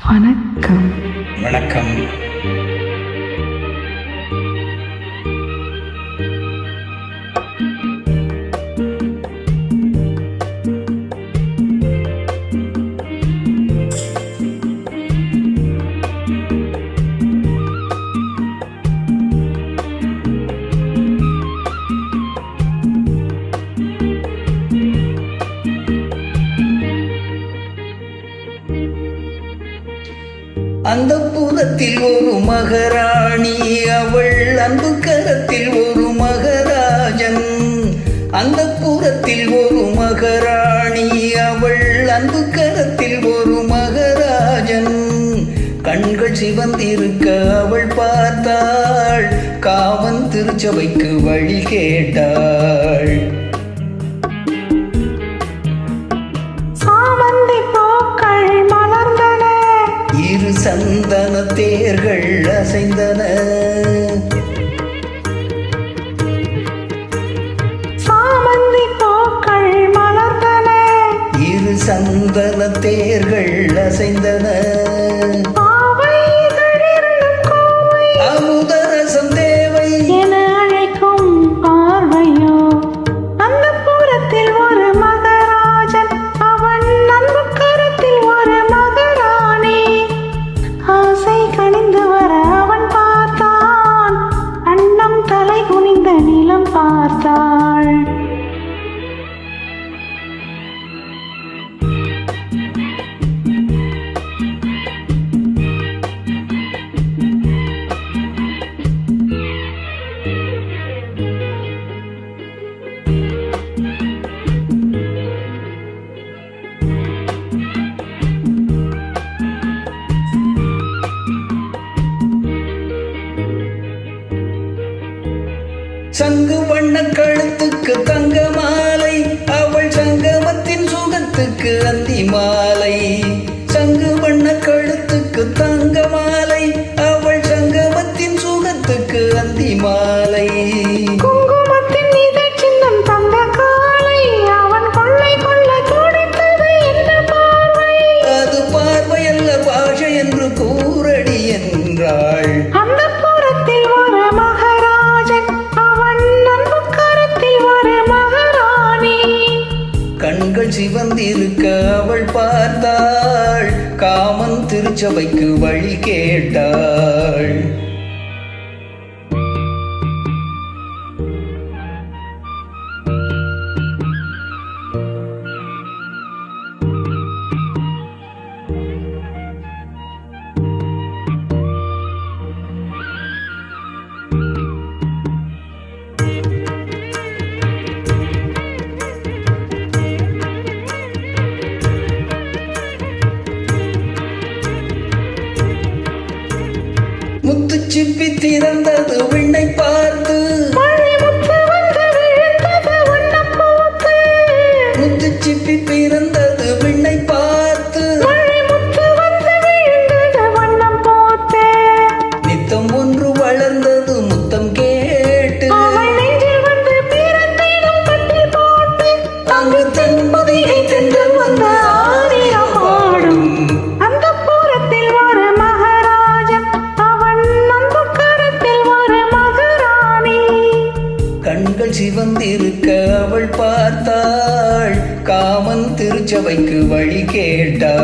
வணக்கம். வணக்கம். அந்த புறத்தில் ஒரு மகாராணி, அவள் அன்பு கரத்தில் ஒரு மகாராஜன். அந்த புறத்தில் ஒரு மகாராணி, அவள் அன்பு கரத்தில் ஒரு மகாராஜன். கண்கள் சிவந்திருக்க அவள் பார்த்தாள், காமன் திருச்சபைக்கு வழி கேட்டாள். சந்தன தேர்கள் அசைந்தன, சாமந்தி பூக்கள் மலர்ந்தன, இரு சந்தன தேர்கள் அசைந்தன. அமுதரசம் தேவை என அழைக்கும் பார்வையோ, அந்த புறத்தில் ஒரு மகராஜன், அவன் அன்பு கரத்தில் ஒரு மகாராணி. ஆசை கணிந்து வர அவன் பார்த்தான், அன்னம் தலை குனிந்த நிலம் பார்த்தாள். சங்கு வண்ண கழுத்துக்கு தங்க மாலை, அவள் சங்கமத்தின் சுகத்துக்கு அந்தி மாலை. சங்கு வண்ண கழுத்துக்கு தங்க மாலை, அவள் சங்கமத்தின் சுகத்துக்கு அந்தி மாலை. குங்குமத்தின் இதழ் சின்னம் தந்த காலை, அவன் கொள்ளை கொள்ள துடித்தது என்ன பார்வை. அது பார்வையல்ல பாஷை என்று கூறடி என்றாள். அந்த புறத்தில் ஒரு மகாராஜன், அவன் அன்பு கரத்தில் ஒரு மகாராணி. கண்கள் சிவந்திருக்க அவள் பார்த்தாள், காமன் திருச்சபைக்கு வழி கேட்டாள். முத்துச்சிப்பி திறந்தது விண்ணை பார்த்து, முத்துச்சிப்பி பிறந்தது விண்ணை பார்த்து, நித்தம் ஒன்று வளர்ந்தது முத்தம் கேட்டு, அங்கு தென்மதியை தென்றல் வந்து ஆரியம் பாடும். அந்த புறத்தில் ஒரு மகாராஜன், அவன் அன்பு கரத்தில் ஒரு மகாராணி. கண்கள் சிவந்திருக்க அவள் பார்த்தாள், காமன் திருச்சபைக்கு வழி கேட்டாள்.